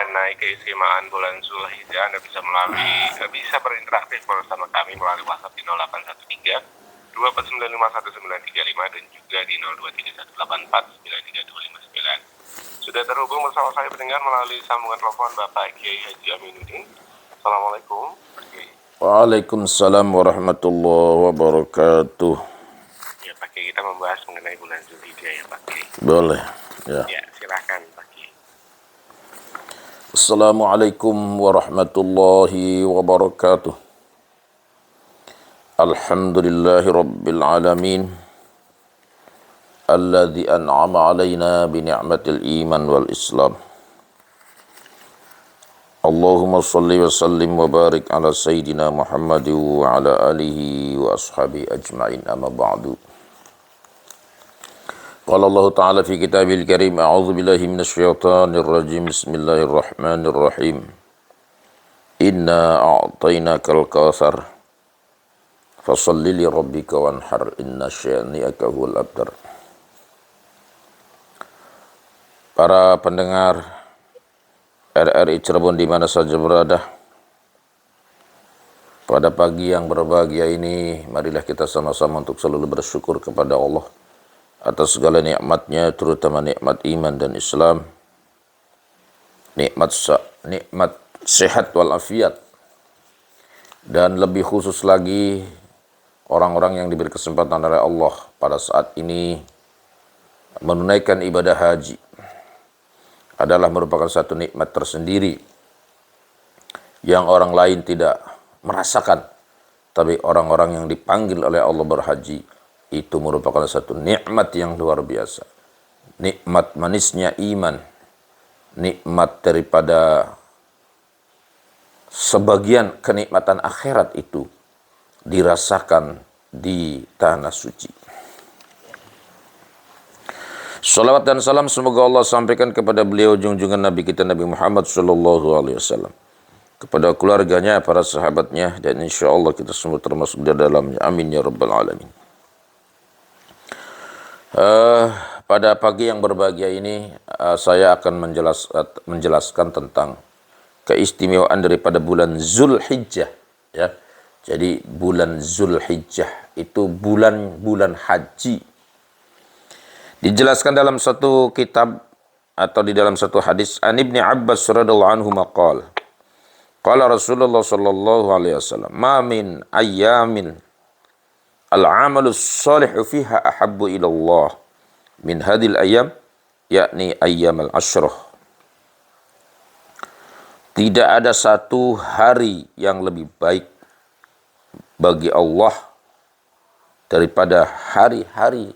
mengenai keistimewaan bulan Zulhijjah, Anda bisa berinteraksi bersama kami melalui WhatsApp di 0813 2495135 dan juga di 0231849329. Sudah terhubung bersama saya pendengar melalui sambungan telepon Bapak Kiai Haji Aminuddin. Assalamualaikum, Pak Kiai. Waalaikumsalam warahmatullahi wabarakatuh. Ya, Pak Kiai, kita membahas mengenai bulan Zulhijjah ya, Pak Kiai. Boleh, ya. Ya, silakan Pak Kiai. Assalamualaikum warahmatullahi wabarakatuh. Alhamdulillahi rabbil alamin. Alladzi an'ama alaina bi ni'matil iman wal islam. Allahumma salli wa sallim wa barik ala sayyidina Muhammad wa ala alihi wa ashabihi ajma'in, amma ba'du. Qala Allah Ta'ala fi kitabil karim, a'udzu billahi minasyaitonir rajim, bismillahirrahmanirrahim. Inna a'tainakal kautsar fasholli li rabbika wanhar, inna syani'aka huwal abtar. Para pendengar RRI Cirebon di mana saja berada, pada pagi yang berbahagia ini, marilah kita sama-sama untuk selalu bersyukur kepada Allah atas segala nikmatnya, terutama nikmat iman dan Islam, nikmat sehat walafiat, dan lebih khusus lagi orang-orang yang diberi kesempatan oleh Allah pada saat ini menunaikan ibadah haji adalah merupakan satu nikmat tersendiri yang orang lain tidak merasakan, tapi orang-orang yang dipanggil oleh Allah berhaji itu merupakan satu nikmat yang luar biasa. Nikmat manisnya iman, nikmat daripada sebagian kenikmatan akhirat itu dirasakan di tanah suci. Salawat dan salam semoga Allah sampaikan kepada beliau junjungan Nabi kita Nabi Muhammad SAW, kepada keluarganya, para sahabatnya, dan insya Allah kita semua termasuk di dalamnya. Amin ya rabbal alamin. Pada pagi yang berbahagia ini saya akan menjelaskan tentang keistimewaan daripada bulan Zulhijjah, ya. Jadi bulan Zulhijjah itu bulan haji. Dijelaskan dalam satu kitab atau di dalam satu hadis, an Ibni Abbas radhiyallahu anhu maqal, qala Rasulullah sallallahu alaihi wasallam, ma min ayyamin al-amalu salihu fiha ahabbu ila Allah min hadhil ayyam, yakni ayyam al-ashrah. Tidak ada satu hari yang lebih baik bagi Allah daripada hari-hari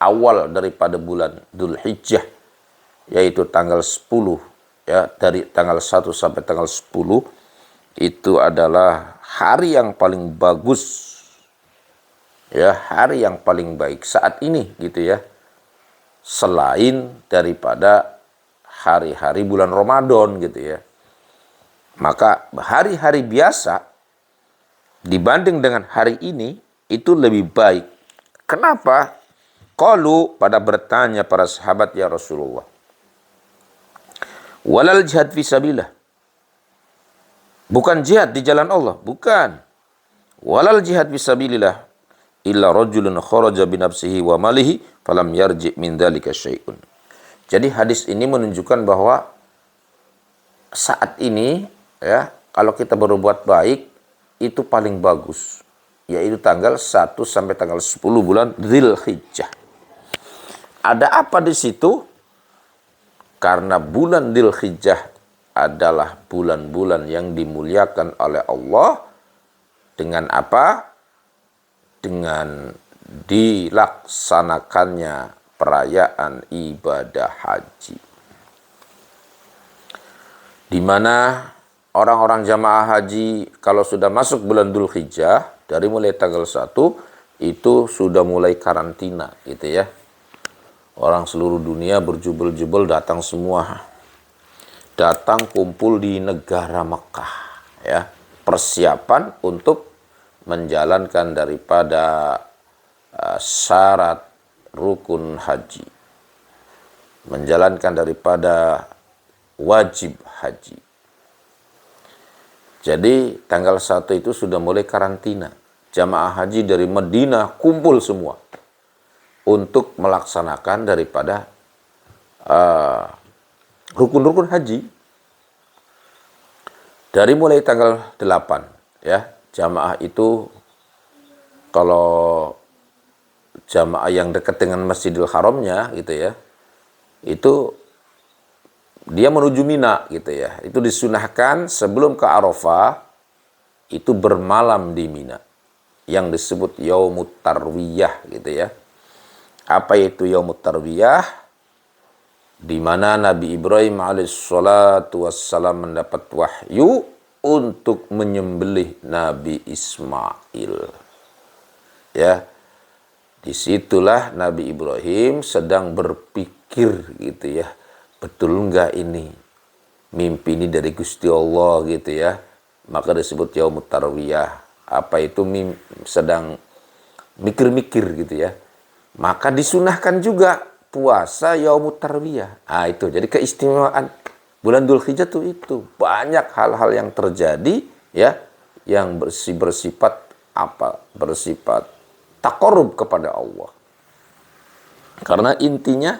awal daripada bulan Dzulhijjah, yaitu tanggal 10, ya, dari tanggal 1 sampai tanggal 10 itu adalah hari yang paling bagus, ya, hari yang paling baik saat ini gitu ya, selain daripada hari-hari bulan Ramadan gitu ya. Maka hari-hari biasa dibanding dengan hari ini itu lebih baik. Kenapa? Qalu, pada bertanya para sahabat, ya Rasulullah, walal jihad fisabilillah, bukan jihad di jalan Allah, bukan. Walal jihad fisabilillah illa rajulun kharaja binafsihi wa malihi falam yarji min dzalika syai'un. Jadi hadis ini menunjukkan bahwa saat ini, ya, kalau kita berbuat baik itu paling bagus, yaitu tanggal 1 sampai tanggal 10 bulan Dzulhijjah. Ada apa di situ? Karena bulan Dzulhijjah adalah bulan-bulan yang dimuliakan oleh Allah dengan apa? Dengan dilaksanakannya perayaan ibadah haji, di mana orang-orang jamaah haji kalau sudah masuk bulan Dzulhijjah dari mulai tanggal 1 itu sudah mulai karantina gitu ya. Orang seluruh dunia berjubel-jubel datang semua. Datang kumpul di negara Mekah, ya. Persiapan untuk menjalankan daripada syarat rukun haji. Menjalankan daripada wajib haji. Jadi tanggal 1 itu sudah mulai karantina. Jamaah haji dari Madinah kumpul semua untuk melaksanakan daripada rukun-rukun haji. Dari mulai tanggal 8 ya, jamaah itu kalau jamaah yang dekat dengan Masjidil Haramnya gitu ya, itu dia menuju Mina gitu ya. Itu disunahkan sebelum ke Arafah itu bermalam di Mina yang disebut Yaumut Tarwiyah gitu ya. Apa itu Yaumut Tarwiyah? Di mana Nabi Ibrahim alaihissalatu wassalam mendapat wahyu untuk menyembelih Nabi Ismail. Ya, disitulah Nabi Ibrahim sedang berpikir gitu ya, betul enggak ini mimpi ini dari Gusti Allah gitu ya. Maka disebut Yaumut Tarwiyah. Apa itu sedang mikir-mikir gitu ya. Maka disunahkan juga puasa Yaumut Tarwiyah. Nah itu, jadi keistimewaan bulan Dzulhijjah itu banyak hal-hal yang terjadi ya, yang bersifat bersifat taqarrub kepada Allah. Karena intinya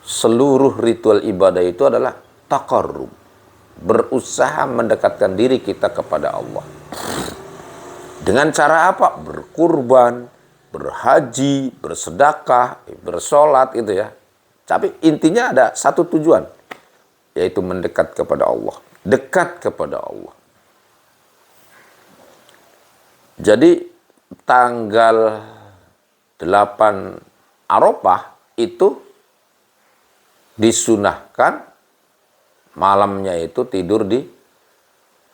seluruh ritual ibadah itu adalah taqarrub, berusaha mendekatkan diri kita kepada Allah. Dengan cara apa? Berkurban, berhaji, bersedekah, bersolat gitu ya. Tapi intinya ada satu tujuan, yaitu mendekat kepada Allah, dekat kepada Allah. Jadi tanggal 8 Arafah itu disunahkan malamnya itu tidur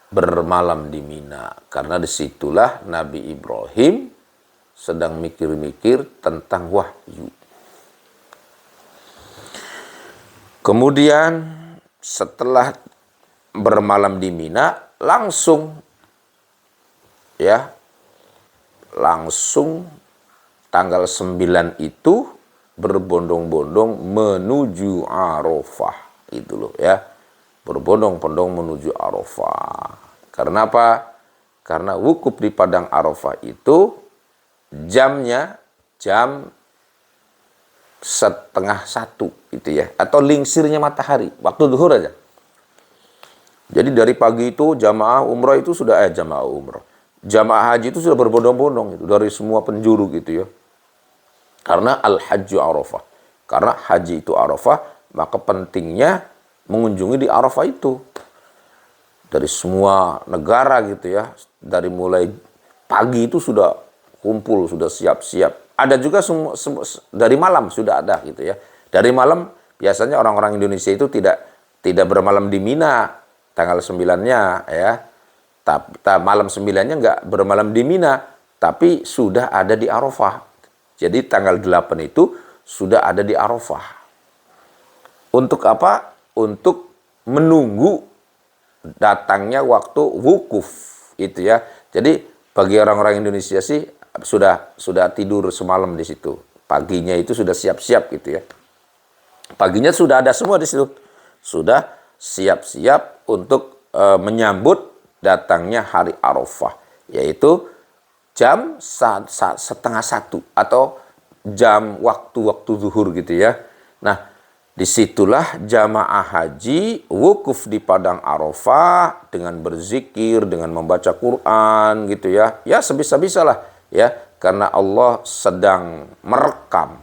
bermalam di Mina, karena disitulah Nabi Ibrahim sedang mikir-mikir tentang wahyu. Kemudian setelah bermalam di Mina, langsung tanggal 9 itu berbondong-bondong menuju Arafah. Itu loh ya. Berbondong-bondong menuju Arafah. Karena apa? Karena wukuf di padang Arafah itu jamnya jam 12:30 gitu ya, atau lingsirnya matahari, waktu zuhur aja. Jadi dari pagi itu jamaah umrah itu sudah jamaah haji itu sudah berbondong-bondong itu dari semua penjuru gitu ya. Karena al-hajju Arafah. Karena haji itu Arafah, maka pentingnya mengunjungi di Arafah itu. Dari semua negara gitu ya, dari mulai pagi itu sudah kumpul, sudah siap-siap. Ada juga dari malam sudah ada gitu ya. Dari malam biasanya orang-orang Indonesia itu tidak bermalam di Mina tanggal 9-nya ya. Tapi malam 9-nya enggak bermalam di Mina, tapi sudah ada di Arafah. Jadi tanggal 8 itu sudah ada di Arafah. Untuk apa? Untuk menunggu datangnya waktu wukuf itu ya. Jadi bagi orang-orang Indonesia sih sudah tidur semalam di situ. Paginya itu sudah siap-siap gitu ya. Paginya sudah ada semua di situ. Sudah siap-siap untuk menyambut datangnya hari Arafah, yaitu jam 12:30 atau jam waktu zuhur gitu ya. Nah, disitulah jamaah haji wukuf di padang Arafah dengan berzikir, dengan membaca Quran gitu ya. Ya sebisa-bisalah ya, karena Allah sedang merekam,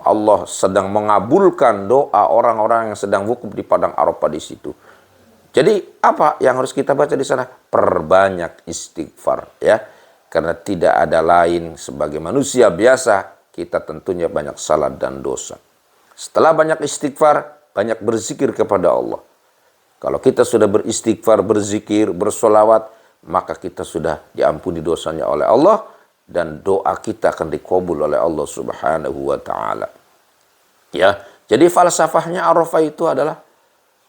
Allah sedang mengabulkan doa orang-orang yang sedang wukuf di padang Arafah di situ. Jadi apa yang harus kita baca di sana? Perbanyak istighfar ya. Karena tidak ada lain sebagai manusia biasa, kita tentunya banyak salah dan dosa. Setelah banyak istighfar, banyak berzikir kepada Allah. Kalau kita sudah beristighfar, berzikir, bersolawat, maka kita sudah diampuni dosanya oleh Allah dan doa kita akan dikabul oleh Allah Subhanahu wa taala. Ya, jadi falsafahnya Arafah itu adalah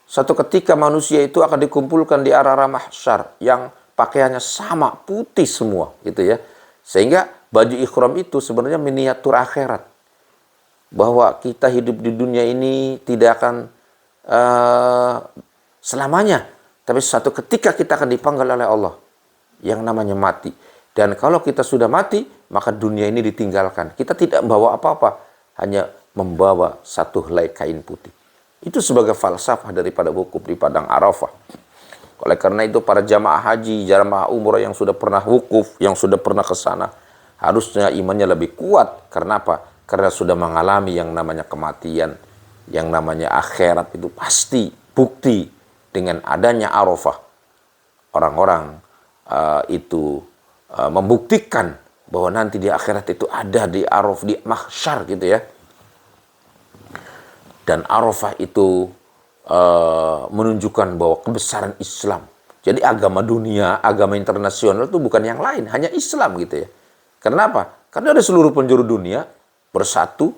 satu ketika manusia itu akan dikumpulkan di arah mahsyar yang pakaiannya sama, putih semua gitu ya. Sehingga baju ikhram itu sebenarnya miniatur akhirat. Bahwa kita hidup di dunia ini tidak akan selamanya. Tapi suatu ketika kita akan dipanggil oleh Allah yang namanya mati. Dan kalau kita sudah mati, maka dunia ini ditinggalkan. Kita tidak membawa apa-apa, hanya membawa satu helai kain putih. Itu sebagai falsafah daripada wukuf di padang Arafah. Oleh karena itu para jamaah haji, jamaah umrah yang sudah pernah wukuf, yang sudah pernah ke sana, harusnya imannya lebih kuat. Karena apa? Karena sudah mengalami yang namanya kematian, yang namanya akhirat. Itu pasti bukti dengan adanya Arafah. Orang-orang itu membuktikan bahwa nanti di akhirat itu ada di Arafah, di mahsyar gitu ya. Dan Arafah itu menunjukkan bahwa kebesaran Islam. Jadi agama dunia, agama internasional itu bukan yang lain, hanya Islam gitu ya. Kenapa? Karena ada seluruh penjuru dunia bersatu,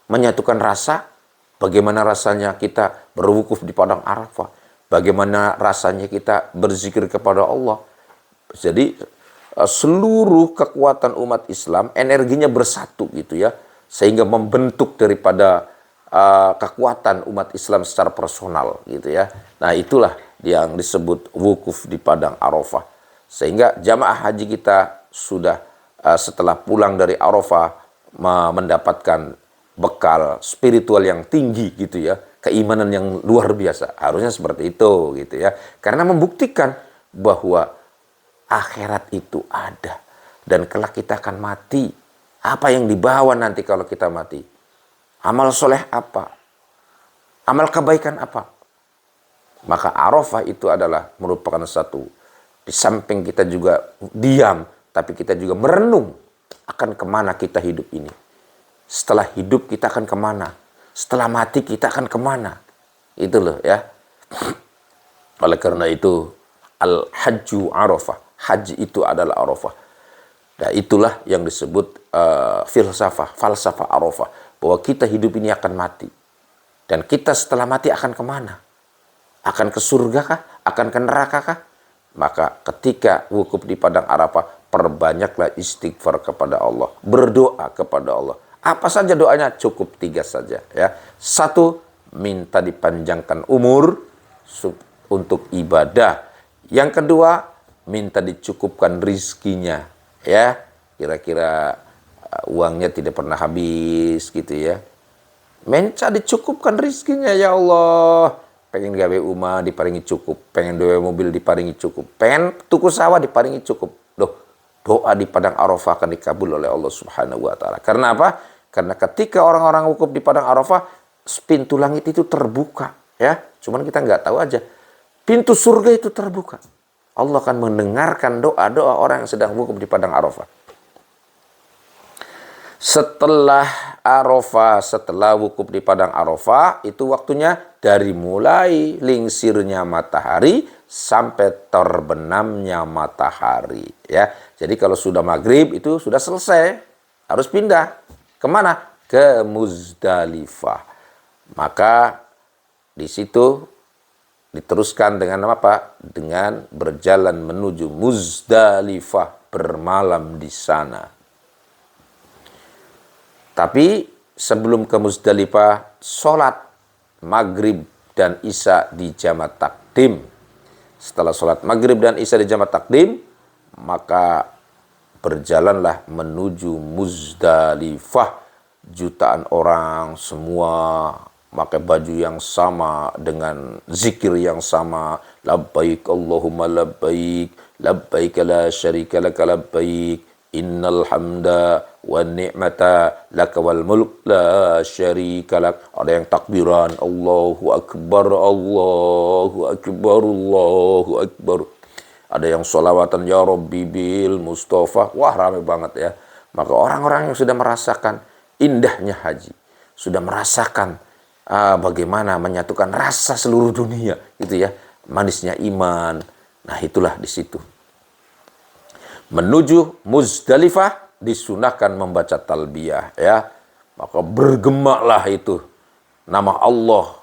menyatukan rasa. Bagaimana rasanya kita berwukuf di padang Arafah. Bagaimana rasanya kita berzikir kepada Allah. Jadi seluruh kekuatan umat Islam energinya bersatu gitu ya. Sehingga membentuk daripada kekuatan umat Islam secara personal gitu ya. Nah itulah yang disebut wukuf di padang Arafah. Sehingga jamaah haji kita sudah setelah pulang dari Arafah mendapatkan bekal spiritual yang tinggi gitu ya. Keimanan yang luar biasa. Harusnya seperti itu gitu ya. Karena membuktikan bahwa akhirat itu ada. Dan kelak kita akan mati. Apa yang dibawa nanti kalau kita mati? Amal soleh apa? Amal kebaikan apa? Maka Arafah itu adalah merupakan satu. Di samping kita juga diam, tapi kita juga merenung akan kemana kita hidup ini. Setelah hidup kita akan kemana? Setelah mati kita akan kemana? Itu loh ya. Oleh karena itu, Al-Hajju Arafah. Haji itu adalah Arafah. Nah itulah yang disebut falsafah Arafah. Bahwa kita hidup ini akan mati. Dan kita setelah mati akan kemana? Akan ke surga kah? Akan ke neraka kah? Maka ketika wukuf di padang Arafah, perbanyaklah istighfar kepada Allah. Berdoa kepada Allah. Apa saja doanya? Cukup 3 saja. Ya. 1, minta dipanjangkan umur untuk ibadah. Yang kedua, minta dicukupkan rizkinya. Ya, kira-kira uangnya tidak pernah habis gitu ya. Minta dicukupkan rizkinya ya Allah. Pengen gawe rumah diparingi cukup, pengen gawe mobil diparingi cukup, pengen tuku sawah diparingi cukup. Loh, doa di padang Arafah akan dikabul oleh Allah Subhanahu wa taala. Karena apa? Karena ketika orang-orang wukuf di padang Arafah, pintu langit itu terbuka ya. Cuman kita nggak tahu aja. Pintu surga itu terbuka. Allah akan mendengarkan doa-doa orang yang sedang wukuf di padang Arafah. Setelah Arafah, setelah wukuf di padang Arafah, itu waktunya dari mulai lingsirnya matahari sampai terbenamnya matahari. Ya, jadi kalau sudah maghrib itu sudah selesai, harus pindah kemana? Ke Muzdalifah. Maka di situ diteruskan dengan apa? Dengan berjalan menuju Muzdalifah, bermalam di sana. Tapi sebelum ke Muzdalifah, sholat maghrib dan isya di jama' takdim. Setelah sholat maghrib dan isya di jama' takdim, maka berjalanlah menuju Muzdalifah. Jutaan orang semua pakai baju yang sama dengan zikir yang sama. Labbaik Allahumma labbaik, labbaik la syarika laka labbaik, innal hamda wa ni'mata laka wal mulk la syarika lak. Ada yang takbiran Allahu akbar, Allahu akbar, Allahu akbar. Ada yang sholawatan ya Rabbi bil Mustafa. Wah, ramai banget ya. Maka orang-orang yang sudah merasakan indahnya haji, sudah merasakan bagaimana menyatukan rasa seluruh dunia gitu ya, manisnya iman. Nah, itulah di situ. Menuju Muzdalifah disunahkan membaca talbiyah ya. Maka bergemaklah itu nama Allah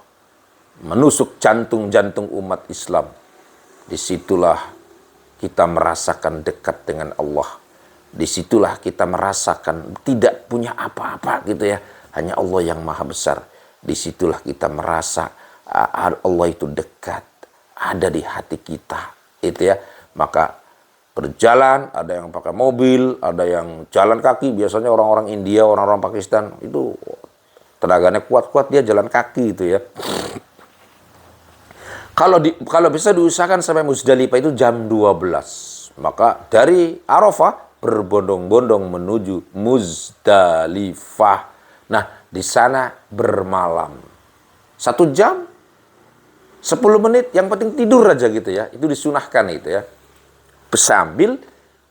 menusuk jantung-jantung umat Islam. Disitulah kita merasakan dekat dengan Allah. Disitulah kita merasakan tidak punya apa-apa gitu ya. Hanya Allah yang maha besar. Disitulah kita merasa Allah itu dekat, ada di hati kita, itu ya. Maka berjalan, ada yang pakai mobil, ada yang jalan kaki. Biasanya orang-orang India, orang-orang Pakistan itu tenaganya kuat-kuat, dia jalan kaki itu ya. Kalau bisa diusahakan sampai Muzdalifah itu jam 12. Maka dari Arafah berbondong-bondong menuju Muzdalifah. Nah, di sana bermalam. 1 jam, 10 menit, yang penting tidur aja gitu ya. Itu disunahkan itu ya. Sambil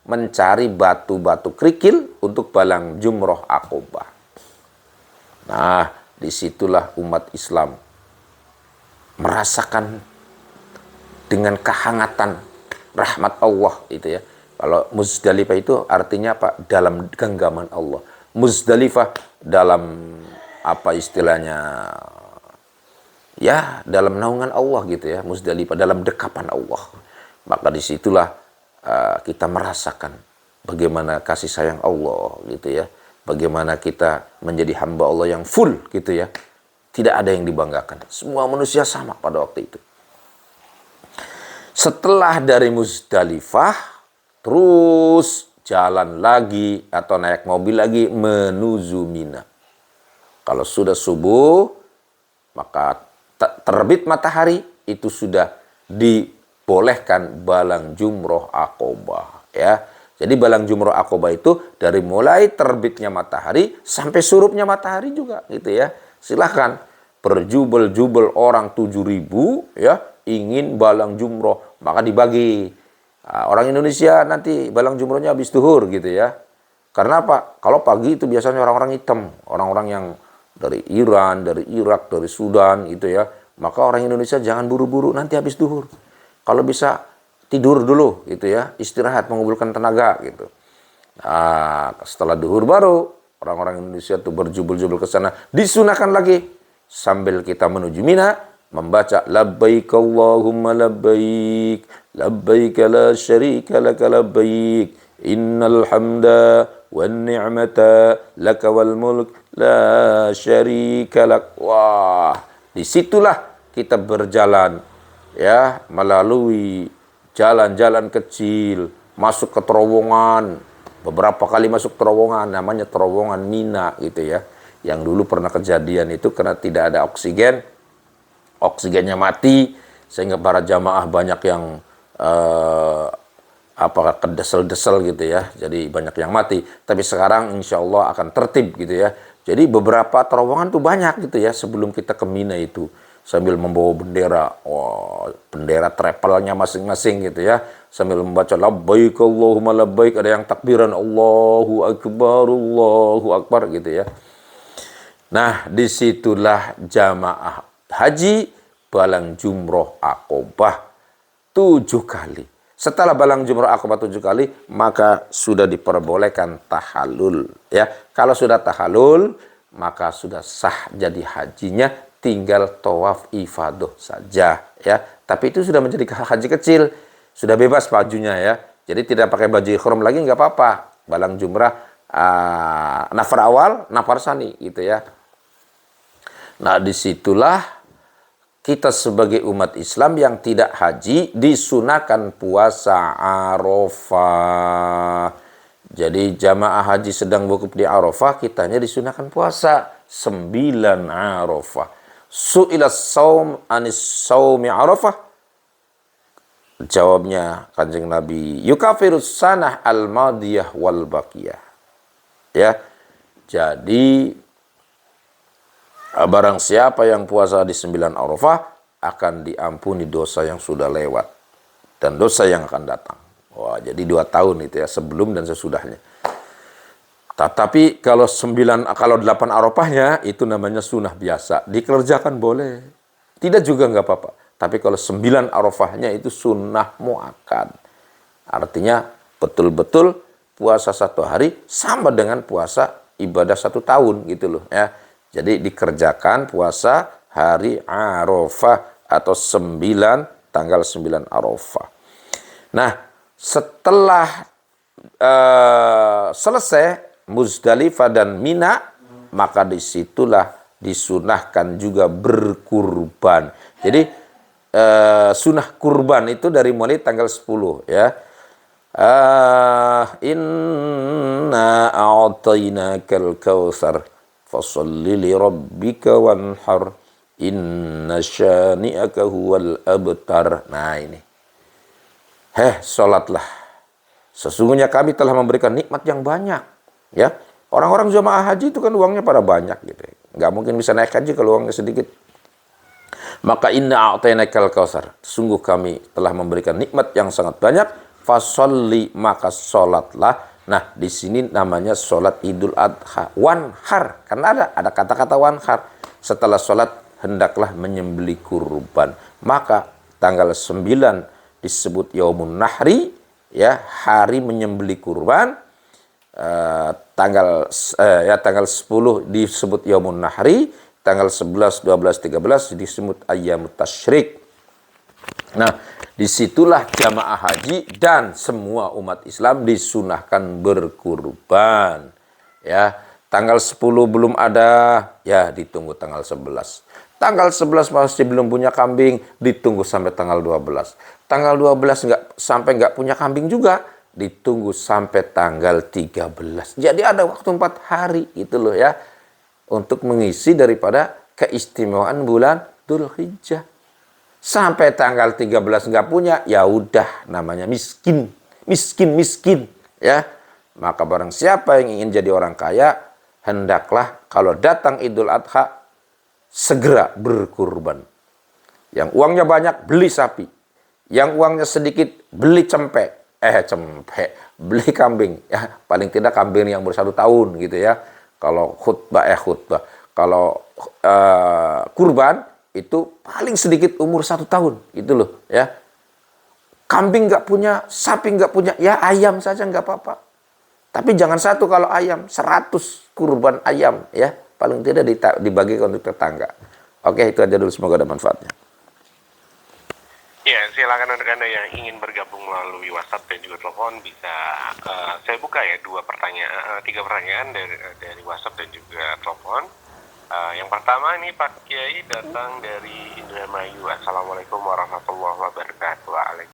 mencari batu-batu kerikil untuk balang jumroh Aqobah. Nah, disitulah umat Islam merasakan dengan kehangatan rahmat Allah itu ya. Kalau Muzdalifah itu artinya apa? Dalam genggaman Allah. Muzdalifah dalam apa istilahnya? Ya, dalam naungan Allah gitu ya. Muzdalifah dalam dekapan Allah. Maka disitulah kita merasakan bagaimana kasih sayang Allah gitu ya. Bagaimana kita menjadi hamba Allah yang full gitu ya. Tidak ada yang dibanggakan. Semua manusia sama pada waktu itu. Setelah dari Muzdalifah, terus jalan lagi atau naik mobil lagi menuju Mina. Kalau sudah subuh, maka terbit matahari, itu sudah dibolehkan balang jumroh Aqobah. Ya. Jadi balang jumroh Aqobah itu dari mulai terbitnya matahari sampai surupnya matahari juga gitu ya. Silahkan berjubel-jubel orang 7.000 ya, ingin balang jumroh, maka dibagi. Orang Indonesia nanti balang jumrohnya habis zuhur gitu ya. Karena apa? Kalau pagi itu biasanya orang-orang hitam, orang-orang yang dari Iran, dari Irak, dari Sudan gitu ya. Maka orang Indonesia jangan buru-buru nanti habis zuhur. Kalau bisa tidur dulu gitu ya, istirahat, mengumpulkan tenaga gitu. Nah, setelah zuhur baru orang-orang Indonesia tuh berjubel-jubel ke sana. Disunahkan lagi sambil kita menuju Mina membaca labbaik Allahumma labbaik labbaik la syarika laka labbaik innal hamda wan ni'mata laka wal mulk la syarika lak. Wah, disitulah kita berjalan ya, melalui jalan-jalan kecil, masuk ke terowongan. Beberapa kali masuk terowongan, namanya terowongan Mina gitu ya. Yang dulu pernah kejadian itu karena tidak ada oksigen, oksigennya mati, sehingga para jamaah banyak yang kedesel-desel gitu ya. Jadi banyak yang mati. Tapi sekarang insya Allah akan tertib gitu ya. Jadi beberapa terowongan tuh banyak gitu ya sebelum kita ke Mina itu. Sambil membawa bendera, bendera travelnya masing-masing gitu ya. Sambil membaca labbaik Allahumma labbaik, ada yang takbiran Allahu Akbar gitu ya. Nah, disitulah jamaah haji balang jumroh Aqobah 7 kali. Setelah balang jumroh Aqobah 7 kali, maka sudah diperbolehkan tahallul. Ya, kalau sudah tahallul, maka sudah sah jadi hajinya, tinggal tawaf ifadah saja. Ya, tapi itu sudah menjadi haji kecil, sudah bebas bajunya ya. Jadi tidak pakai baju ihram lagi nggak apa-apa. Balang jumrah nafar awal, nafar sani gitu ya. Nah, disitulah kita sebagai umat Islam yang tidak haji disunahkan puasa Arafah. Jadi jamaah haji sedang wukuf di Arafah, kitanya disunahkan puasa 9 Arafah. Su'ila saum anis saumi Arafah. Jawabnya Kanjeng Nabi, yukafirus sanah al-madiyah wal baqiyah. Ya. Jadi barang siapa yang puasa di 9 Arafah akan diampuni dosa yang sudah lewat dan dosa yang akan datang. Wah, jadi 2 tahun itu ya, sebelum dan sesudahnya. Tetapi kalau 8 Arafahnya itu namanya sunnah biasa, dikerjakan boleh. Tidak juga nggak apa-apa. Tapi kalau 9 Arafahnya itu sunnah muakkad. Artinya betul-betul puasa 1 hari sama dengan puasa ibadah 1 tahun gitu loh ya. Jadi dikerjakan puasa hari Arafah atau tanggal 9 Arafah. Nah, setelah selesai Muzdalifah dan Mina, maka disitulah disunahkan juga berkurban. Jadi sunah kurban itu dari mulai tanggal 10 ya. Inna a'tainakal kautsar fasholli li rabbika wanhar inna syani'aka huwal abtar. Nah ini. Salatlah. Sesungguhnya kami telah memberikan nikmat yang banyak. Ya, orang-orang jamaah haji itu kan uangnya pada banyak gitu. Nggak mungkin bisa naik haji kalau uangnya sedikit. Maka inna a'tainakal kautsar. Sungguh kami telah memberikan nikmat yang sangat banyak. Fasholli, maka sholatlah. Nah, di sini namanya sholat Idul Adha. Wanhar, karena ada kata-kata wanhar. Setelah sholat, hendaklah menyembelih kurban. Maka tanggal 9 disebut Yaumun Nahri, ya, hari menyembelih kurban. Tanggal 10 disebut Yaumun Nahri, tanggal 11, 12, 13 disebut Ayyamut Tasyrik. Nah, disitulah jamaah haji dan semua umat Islam disunahkan berkurban. Ya, tanggal 10 belum ada, ya ditunggu tanggal 11. Tanggal 11 masih belum punya kambing, ditunggu sampai tanggal 12. Tanggal 12 nggak punya kambing juga, ditunggu sampai tanggal 13. Jadi ada waktu 4 hari itu loh ya, untuk mengisi daripada keistimewaan bulan Dzulhijjah. Sampai tanggal 13 nggak punya, ya udah namanya miskin ya. Maka barang siapa yang ingin jadi orang kaya, hendaklah kalau datang Idul Adha segera berkurban. Yang uangnya banyak beli sapi, yang uangnya sedikit beli beli kambing ya, paling tidak kambing yang ber1 tahun gitu ya. Kalau khutbah kalau kurban itu paling sedikit umur 1 tahun gitu loh ya. Kambing nggak punya, sapi nggak punya, ya ayam saja nggak apa-apa. Tapi jangan 1 kalau ayam, 100 kurban ayam ya, paling tidak dibagikan untuk tetangga. Oke, itu aja dulu, semoga ada manfaatnya. Ya, silakan untuk Anda yang ingin bergabung melalui WhatsApp dan juga telepon bisa saya buka ya 3 pertanyaan dari WhatsApp dan juga telepon. Yang pertama ini Pak Kiai datang dari Indramayu. Assalamualaikum warahmatullahi wabarakatuh.